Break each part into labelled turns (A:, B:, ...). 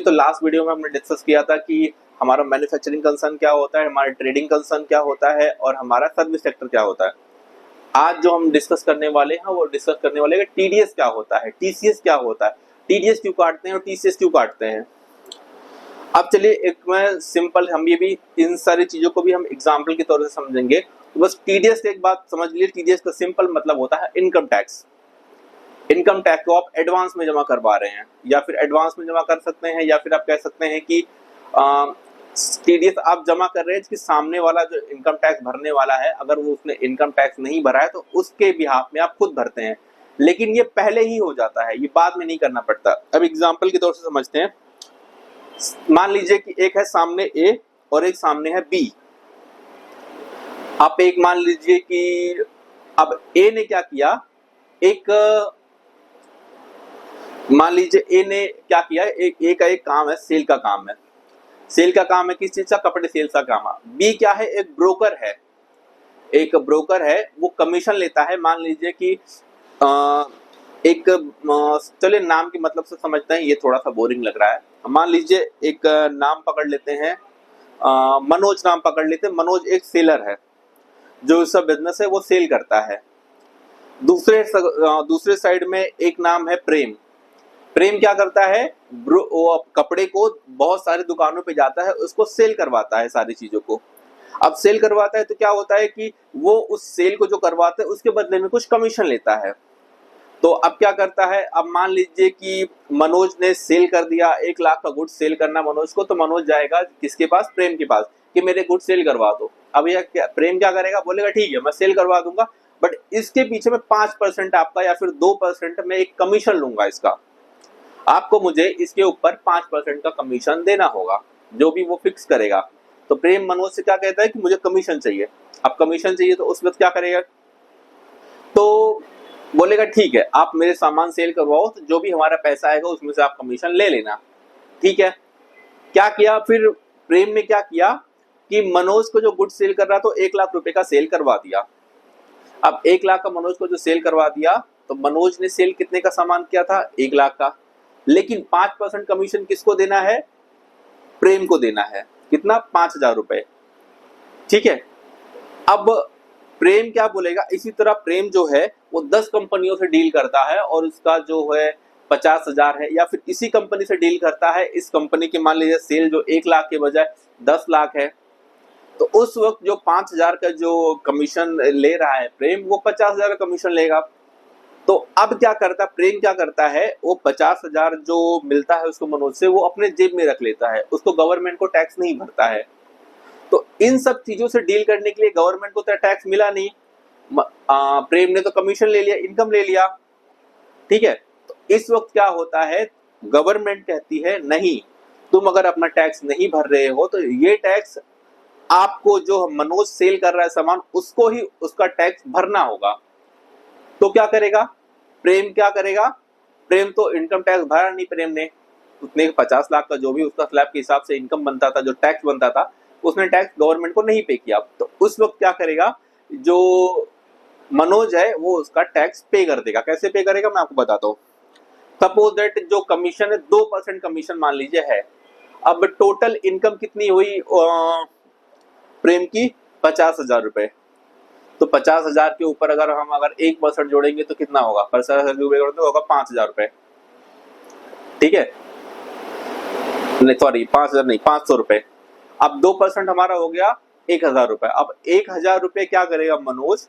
A: तो last video में हमने डिस्कस किया था कि हमारा मैन्युफैक्चरिंग कंसर्न क्या होता है, हमारा ट्रेडिंग कंसर्न क्या होता है और हमारा सर्विस सेक्टर क्या होता है। आज जो हम डिस्कस करने वाले हैं वो डिस्कस करने वाले हैं कि टीडीएस क्या होता है, टीसीएस क्या होता है, टीडीएस क्यों काटते हैं और टीसीएस क्यों काटते हैं। अब चलिए एक मैं सिंपल हम ये भी इन सारी चीजों को भी हम एग्जाम्पल के तौर से समझेंगे। तो बस टीडीएस एक बात समझ लीजिए, टीडीएस का सिंपल मतलब होता है इनकम टैक्स। इनकम टैक्स को आप एडवांस में जमा करवा रहे हैं या फिर एडवांस में जमा कर सकते हैं या फिर आप कह सकते हैं कि टीडीएस आप जमा कर रहे हैं कि सामने वाला जो इनकम टैक्स भरने वाला है अगर वो उसने इनकम टैक्स नहीं भरा है तो उसके बिहाफ में आप खुद भरते हैं, लेकिन ये पहले ही हो जाता है, ये बाद में नहीं करना पड़ता। अब एग्जाम्पल के तौर से समझते हैं। मान लीजिए कि एक है सामने ए और एक सामने है बी। आप एक मान लीजिए कि अब ए ने क्या किया, एक मान लीजिए ए ने क्या किया, ए का एक काम है, सेल का काम है। सेल का काम है किस चीज का, कपड़े सेल का काम है। बी क्या है, एक ब्रोकर है, एक ब्रोकर है, वो कमीशन लेता है। मान लीजिए कि एक चलिए नाम के मतलब से समझते हैं, ये थोड़ा सा बोरिंग लग रहा है। मान लीजिए एक नाम पकड़ लेते हैं, मनोज नाम पकड़ लेते हैं। मनोज एक सेलर है, जो उसका बिजनेस है वो सेल करता है। दूसरे साइड में एक नाम है प्रेम। प्रेम क्या करता है, वो कपड़े को बहुत सारी दुकानों पे जाता है, उसको सेल करवाता है सारी चीजों को। अब सेल करवाता है तो क्या होता है कि वो उस सेल को जो करवाता है उसके बदले में कुछ कमीशन लेता है। तो अब क्या करता है, अब मान लीजिए कि मनोज ने सेल कर दिया, 1 लाख का गुड्स सेल करना मनोज को, तो मनोज जाएगा किसके पास, प्रेम के पास, कि मेरे गुड्स सेल करवा दो। अब यह प्रेम क्या करेगा, बोलेगा ठीक है मैं सेल करवा दूंगा, बट इसके पीछे मैं 5% आपका या फिर 2% मैं एक कमीशन लूंगा इसका। आपको मुझे इसके ऊपर 5% का कमीशन देना होगा, जो भी वो फिक्स करेगा। तो प्रेम मनोज से क्या कहता है कि मुझे कमीशन चाहिए। अब कमीशन चाहिए तो उस वक्त क्या करेगा, तो बोलेगा ठीक है आप मेरे सामान सेल करवाओ, तो जो भी हमारा पैसा आएगा उसमें से आप कमीशन ले लेना। ठीक है, क्या किया फिर प्रेम ने, क्या किया कि मनोज को जो गुड सेल कर रहा तो 1 लाख रुपए का सेल करवा दिया। अब 1 लाख का मनोज को जो सेल करवा दिया, तो मनोज ने सेल कितने का सामान किया था, 1 लाख का, लेकिन 5% कमीशन किसको देना है, प्रेम को देना है। कितना, 5,000 रुपए। ठीक है, अब प्रेम क्या बोलेगा, इसी तरह प्रेम जो है वो 10 कंपनियों से डील करता है और उसका जो है 50,000 है, या फिर इसी कंपनी से डील करता है। इस कंपनी की मान लीजिए सेल जो 1 लाख के बजाय 10 लाख है, तो उस वक्त जो 5,000 का जो कमीशन ले रहा है प्रेम, वो 50,000 का कमीशन लेगा। तो अब क्या करता है प्रेम, क्या करता है, वो 50,000 जो मिलता है उसको मनोज से, वो अपने जेब में रख लेता है, उसको गवर्नमेंट को टैक्स नहीं भरता है। तो इन सब चीजों से डील करने के लिए गवर्नमेंट को तो टैक्स मिला नहीं, प्रेम ने तो कमीशन ले लिया, इनकम ले लिया। ठीक है, तो इस वक्त क्या होता है, गवर्नमेंट कहती है नहीं, तुम अगर अपना टैक्स नहीं भर रहे हो तो ये टैक्स आपको, जो मनोज सेल कर रहा है सामान, उसको ही उसका टैक्स भरना होगा। तो क्या करेगा प्रेम, क्या करेगा, प्रेम तो इनकम टैक्स भरा नहीं प्रेम ने, उसने 50 लाख का जो भी उसका स्लैब के हिसाब से इनकम बनता था, जो टैक्स बनता था, उसने टैक्स गवर्नमेंट को नहीं पे किया। तो उस वक्त क्या करेगा, जो मनोज है वो उसका टैक्स पे कर देगा। कैसे पे करेगा मैं आपको बताता हूँ। सपोज दैट जो कमीशन है 2% कमीशन मान लीजिए है। अब टोटल इनकम कितनी हुई प्रेम की, 50,000 रुपए। तो 50,000 के ऊपर अगर हम 1% जोड़ेंगे तो कितना होगा, 50,000 तो होगा 5,000 रुपए। ठीक है, नहीं सॉरी 5,000 नहीं, 500 रुपए। अब 2% हमारा हो गया 1,000 रुपए। अब 1,000 रुपए क्या करेगा मनोज,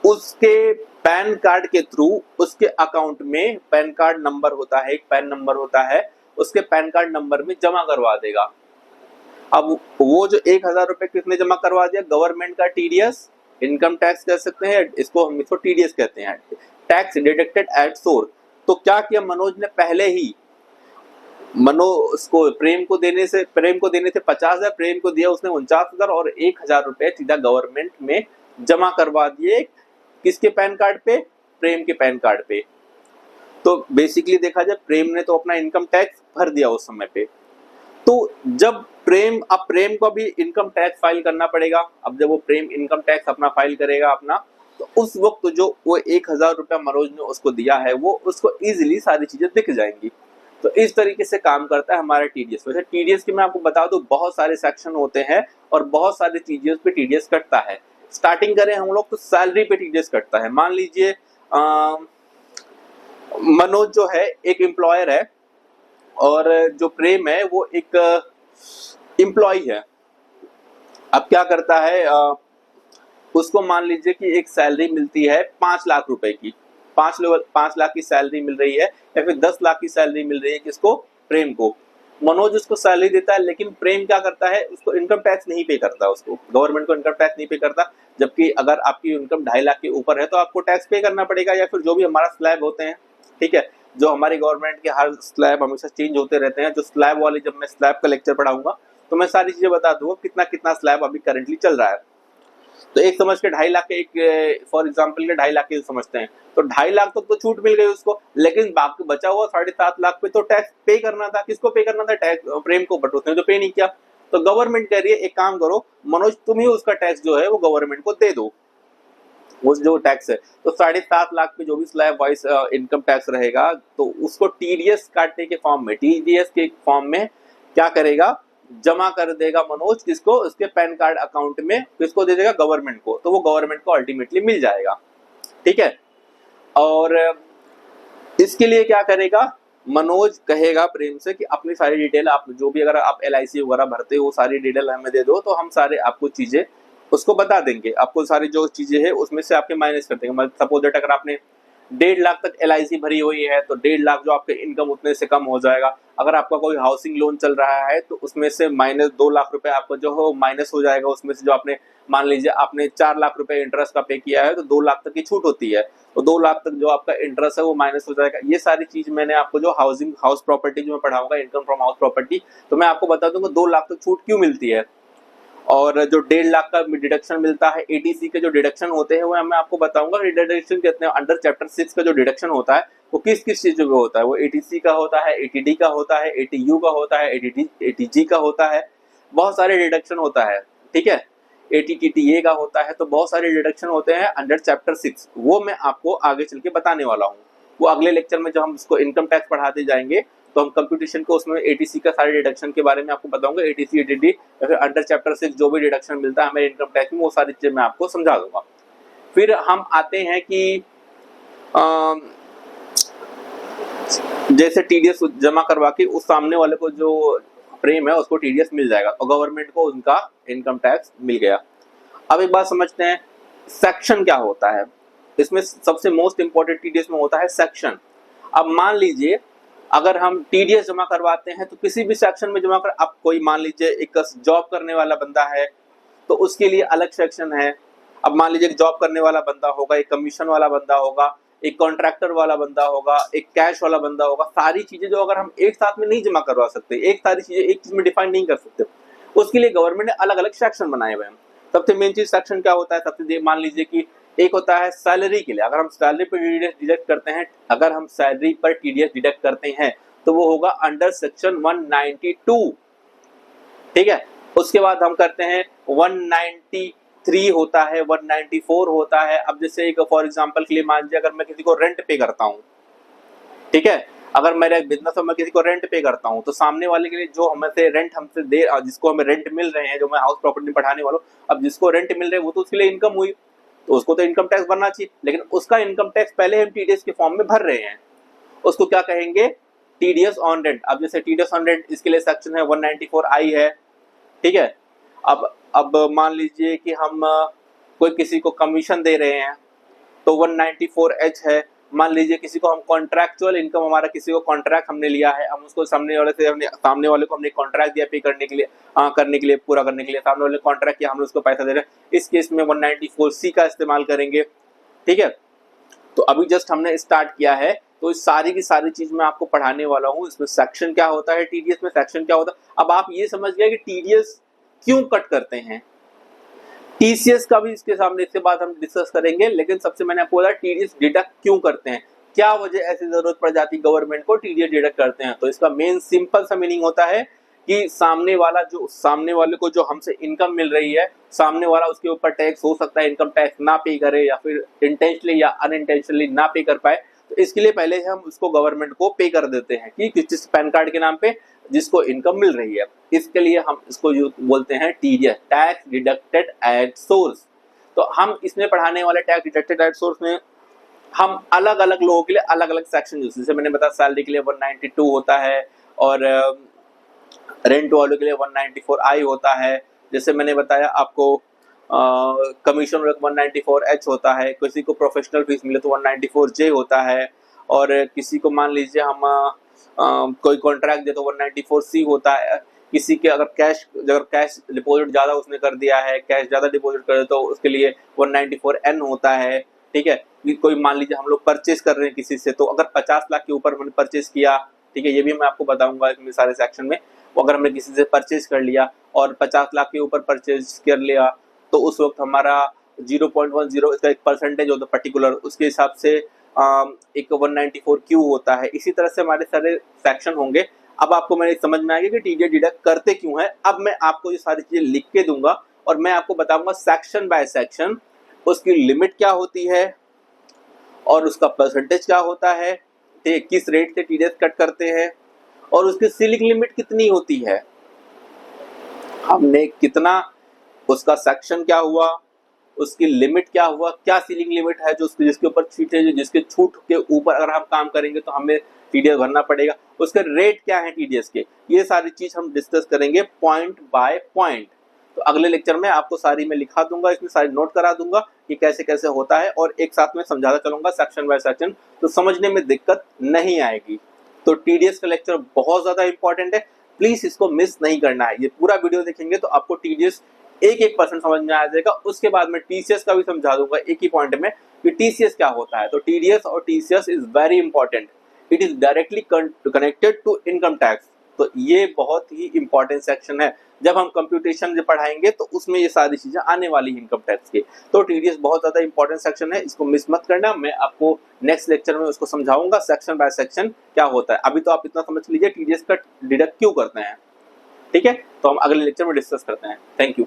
A: उसके पैन कार्ड के थ्रू उसके अकाउंट में, पैन कार्ड नंबर होता है, एक पैन नंबर होता है, उसके पैन कार्ड नंबर में जमा करवा देगा। अब वो जो 1,000 रुपए किसने जमा करवा दिया, गवर्नमेंट का टीडीएस, इनकम टैक्स कह सकते हैं इसको, हम इसको टीडीएस कहते हैं, टैक्स डिडक्टेड एट सोर्स। तो क्या किया मनोज ने, पहले ही मनोज को प्रेम को देने थे 50,000, प्रेम को दिया उसने 49,000 और 1,000 रुपए सीधा गवर्नमेंट में जमा करवा दिए। किसके पैन कार्ड पे, प्रेम के पैन कार्ड पे। तो बेसिकली देखा जाए प्रेम ने तो अपना इनकम टैक्स भर दिया उस समय पे। तो जब अब प्रेम को भी इनकम टैक्स फाइल करना पड़ेगा। अब जब वो प्रेम इनकम टैक्स अपना फाइल करेगा अपना, तो उस वक्त जो वो 1,000 रुपया मनोज ने उसको दिया है, वो उसको इजीली सारी चीजें दिख जाएंगी। तो इस तरीके से काम करता है हमारा टीडीएस। वैसे टीडीएस की मैं आपको बता दूं बहुत सारे सेक्शन होते हैं और बहुत सारी चीजें पे टीडीएस कटता है। स्टार्टिंग करें हम लोग तो सैलरी पे टीडीएस कटता है। मान लीजिए मनोज जो है एक एम्प्लॉयर है और जो प्रेम है वो एक एम्प्लॉय है। अब क्या करता है, उसको मान लीजिए कि एक सैलरी मिलती है 5 लाख रुपए की, 5 लाख की सैलरी मिल रही है या फिर 10 लाख की सैलरी मिल रही है किसको, प्रेम को। मनोज उसको सैलरी देता है लेकिन प्रेम क्या करता है, उसको इनकम टैक्स नहीं पे करता, उसको गवर्नमेंट को इनकम टैक्स नहीं पे करता। जबकि अगर आपकी इनकम 2.5 लाख के ऊपर है तो आपको टैक्स पे करना पड़ेगा, या फिर जो भी हमारा स्लैब होते हैं, ठीक है, जो हमारी गवर्नमेंट के हर स्लैब हमेशा चेंज होते रहते हैं। जो स्लैब वाले, जब मैं स्लैब का लेक्चर पढ़ाऊंगा तो मैं सारी चीजें बता दूंगा कितना कितना स्लैब अभी करेंटली चल रहा है। तो एक समझ के 2.5 लाख के, एक फॉर एग्जांपल के 2.5 लाख के समझते हैं, तो 2.5 लाख तक तो छूट मिल गई उसको, लेकिन बाकी बचा हुआ 7.5 लाख पे तो टैक्स पे करना था। किसको पे करना था, टैक्स प्रेम को, बट उसने तो पे नहीं किया। तो गवर्नमेंट कह रही है एक काम करो मनोज, तुम ही उसका टैक्स जो है वो गवर्नमेंट को दे दो, वो जो टैक्स है। तो 7.5 लाख पे जो भी स्लैब वाइज इनकम टैक्स रहेगा तो उसको टीडीएस काटने के फॉर्म में, टीडीएस के फॉर्म में क्या करेगा, जमा कर देगा मनोज, किसको, उसके पैन कार्ड अकाउंट में, किसको दे देगा, गवर्नमेंट को। तो वो गवर्नमेंट को अल्टीमेटली मिल जाएगा, ठीक है। और इसके लिए क्या करेगा, मनोज कहेगा प्रेम से कि अपनी सारी डिटेल, आप जो भी अगर आप LIC वगैरह भरते हो सारी डिटेल हमें दे दो, तो हम सारे आपको चीजें उसको बता देंगे। आपको सारी जो चीजें है उसमें से आपके माइनस कर देंगे। मतलब सपोज दैट अगर आपने 1.5 लाख तक LIC भरी हुई है तो 1.5 लाख जो आपके इनकम उतने से कम हो जाएगा। अगर आपका कोई हाउसिंग लोन चल रहा है तो उसमें से माइनस 2 लाख रुपए आपको जो हो माइनस हो जाएगा। उसमें से जो आपने, मान लीजिए आपने 4 लाख रुपए इंटरेस्ट का पे किया है तो 2 लाख तक की छूट होती है, तो 2 लाख तक जो आपका इंटरेस्ट है वो माइनस हो जाएगा। ये सारी चीज मैंने आपको जो हाउस प्रॉपर्टी जो मैं पढ़ाऊंगा, इनकम फ्रॉम हाउस प्रॉपर्टी, तो मैं आपको बता दूंगा 2 लाख तक छूट क्यों मिलती है। और जो 1.5 लाख का डिडक्शन मिलता है, ATC के जो डिडक्शन होते हैं वो मैं आपको बताऊंगा। डिडक्शन कितने अंडर चैप्टर 6 का जो डिडक्शन होता है वो किस किस चीजों का होता है, वो ATC का होता है, ATD का होता है, ATU का होता है, ATG का होता है, बहुत सारे डिडक्शन होता है, ठीक है, ATTA का होता है। तो बहुत सारे डिडक्शन होते हैं अंडर चैप्टर 6, वो मैं आपको आगे चल के बताने वाला हूँ। वो अगले लेक्चर में जब हम इसको इनकम टैक्स पढ़ाते जाएंगे तो हम कंप्यूटेशन को उसमें ATC का सारे डिडक्शन के बारे में आपको बताऊंगा। ATC, ATD या फिर अंडर चैप्टर 6 जो भी डिडक्शन मिलता है हमें इनकम टैक्स में, वो सारी चीजें मैं आपको समझा दूंगा। फिर हम आते हैं कि जैसे TDS जमा करवा के उस सामने वाले को जो प्रेम है उसको TDS मिल जाएगा और गवर्नमेंट को उनका इनकम टैक्स मिल गया। अब एक बात समझते हैं, सेक्शन क्या होता है। इसमें सबसे मोस्ट इंपॉर्टेंट TDS में होता है सेक्शन। अब मान लीजिए अगर हम TDS जमा करवाते हैं तो किसी भी सेक्शन में जमा कर, अब कोई मान लीजिए एक जॉब करने वाला बंदा है तो उसके लिए अलग सेक्शन है। अब मान लीजिए जॉब करने वाला बंदा होगा, एक कमीशन वाला बंदा होगा, एक कॉन्ट्रैक्टर वाला बंदा होगा, एक कैश वाला बंदा होगा। सारी चीजें जो अगर हम एक साथ में नहीं जमा करवा सकते, एक सारी चीजें एक चीज में डिफाइन नहीं कर सकते, उसके लिए गवर्नमेंट ने अलग अलग सेक्शन बनाए हुए हैं। सबसे मेन चीज सेक्शन क्या होता है, सबसे मान लीजिए कि एक होता है सैलरी के लिए। अगर हम सैलरी पर TDS डिडक्ट करते हैं, अगर हम सैलरी पर TDS डिडक्ट करते हैं तो वो होगा अंडर सेक्शन 192, ठीक है। उसके बाद हम करते हैं 193 होता है, 194 होता है। अब जैसे एक फॉर एग्जांपल के लिए मान लीजिए अगर मैं किसी को रेंट पे करता हूँ, ठीक है, अगर मेरा एक बिजनेस है मैं किसी को रेंट पे करता हूँ तो सामने वाले के लिए जो हमसे रेंट हमसे दे, जिसको हमें रेंट मिल रहे हैं, जो मैं हाउस प्रॉपर्टी पढ़ाने वाला हूँ, अब जिसको रेंट मिल रहे हैं वो तो उसके लिए इनकम हुई, तो उसको तो इनकम टैक्स भरना चाहिए। लेकिन उसका इनकम टैक्स पहले हम TDS के फॉर्म में भर रहे हैं, उसको क्या कहेंगे, TDS ऑन रेंट। अब जैसे TDS ऑन रेंट इसके लिए सेक्शन है 194I है, ठीक है। अब मान लीजिए कि हम कोई किसी को कमीशन दे रहे हैं तो 194H है। मान लीजिए किसी को हम कॉन्ट्रैक्चुअल इनकम, हमारा किसी को कॉन्ट्रैक्ट हमने लिया है, हम उसको सामने वाले को हमने कॉन्ट्रैक्ट दिया पे करने के लिए, पूरा करने के लिए, सामने वाले कॉन्ट्रैक्ट किया, हमने उसको पैसा दे रहे हैं, इस केस में 194C का इस्तेमाल करेंगे, ठीक है। तो अभी जस्ट हमने स्टार्ट किया है तो इस सारी की सारी चीज मैं आपको पढ़ाने वाला हूँ। इसमें सेक्शन क्या होता है, TDS में सेक्शन क्या होता है। अब आप ये समझ गए कि TDS क्यों कट करते हैं, TCS का भी इसके सामने इसके बाद हम डिस्कस करेंगे। लेकिन सबसे मैंने आपको बोला TDS डिडक्ट क्यों करते हैं, क्या वजह ऐसी जरूरत पड़ जाती गवर्नमेंट को TDS डिडक्ट करते हैं। तो इसका मेन सिंपल सा मीनिंग होता है कि सामने वाले को जो हमसे इनकम मिल रही है, सामने वाला उसके ऊपर टैक्स हो सकता है, इनकम टैक्स ना पे करे या फिर इंटेंशनली या अनइंटेंशनली ना पे कर पाए, तो इसके लिए पहले हम उसको गवर्नमेंट को पे कर देते हैं कि किस पैन कार्ड के नाम पे जिसको इनकम मिल रही है। इसके लिए हम इसको बोलते हैं TDS, tax deducted at source. तो हम इसमें पढ़ाने वाले टैक्स डिडक्टेड एट सोर्स में हम अलग अलग लोगों के लिए अलग अलग सेक्शन, जैसे मैंने बताया सैलरी के लिए 192 होता है और रेंट वालों के लिए 194I होता है। जैसे मैंने बताया आपको कमीशन 194H होता है, किसी को प्रोफेशनल फीस मिले तो 194J होता है, और किसी को मान लीजिए हम कोई कॉन्ट्रैक्ट दे तो 194C होता है। किसी के अगर कैश डिपॉजिट ज़्यादा उसने कर दिया है, कैश ज़्यादा डिपॉजिट करे तो उसके लिए 194N होता है। ठीक है, कोई मान लीजिए हम लोग परचेज कर रहे हैं किसी से, तो अगर 50 लाख के ऊपर हमने परचेज किया, ठीक है, ये भी मैं आपको बताऊंगा इसमें सारे सेक्शन में। अगर हमने किसी से परचेज कर लिया और 50 लाख के ऊपर परचेज कर लिया तो उस वक्त हमारा 0.10 इसका एक परसेंटेज होता है पर्टिकुलर, उसके हिसाब से एक 194Q होता है। इसी तरह से हमारे सारे सेक्शन होंगे। अब आपको मेरे समझ में आ गया कि टीडीएस डिडक्ट करते क्यों है। अब मैं आपको ये सारी चीजें लिख के दूंगा और मैं आपको बताऊंगा सेक्शन बाय सेक्शन उसकी लिमिट क्या होती है और उसका परसेंटेज क्या होता है, किस रेट से टीडीएस कट करते हैं और उसकी सीलिंग लिमिट कितनी होती है, हमने कितना, उसका सेक्शन क्या हुआ, उसकी लिमिट क्या हुआ, क्या सीलिंग लिमिट है जो जिसके ऊपर छूट है, जिसके छूट के ऊपर अगर हम काम करेंगे तो हमें टीडीएस भरना पड़ेगा, उसके रेट क्या है टीडीएस के। ये सारी चीज हम डिस्कस करेंगे पॉइंट बाय पॉइंट। तो अगले लेक्चर में आपको सारी मैं लिखा दूंगा, इसमें सारी नोट करा दूंगा कि कैसे कैसे होता है और एक साथ में समझाता चलूंगा सेक्शन बाय सेक्शन, तो समझने में दिक्कत नहीं आएगी। तो टीडीएस का लेक्चर बहुत ज्यादा इंपॉर्टेंट है, प्लीज इसको मिस नहीं करना है। ये पूरा वीडियो देखेंगे तो आपको टीडीएस एक परसेंट समझ में आ जाएगा। उसके बाद में टीसीएस का भी समझा दूंगा एक ही पॉइंट में कि टीसीएस क्या होता है। तो टीडीएस और TCS is very important, it is directly connected to income tax. तो ये बहुत ही इंपॉर्टेंट सेक्शन है, जब हम कंप्यूटेशन पढ़ाएंगे तो उसमें ये सारी चीजें आने वाली इनकम टैक्स के। तो टीडीएस बहुत ज्यादा इंपॉर्टेंट सेक्शन है, इसको मिस मत करना। मैं आपको नेक्स्ट लेक्चर में उसको समझाऊंगा सेक्शन बाय सेक्शन क्या होता है। अभी तो आप इतना समझ लीजिए टीडीएस का डिडक्ट क्यों करते हैं। ठीक है, तो हम अगले लेक्चर में डिस्कस करते हैं। Thank you.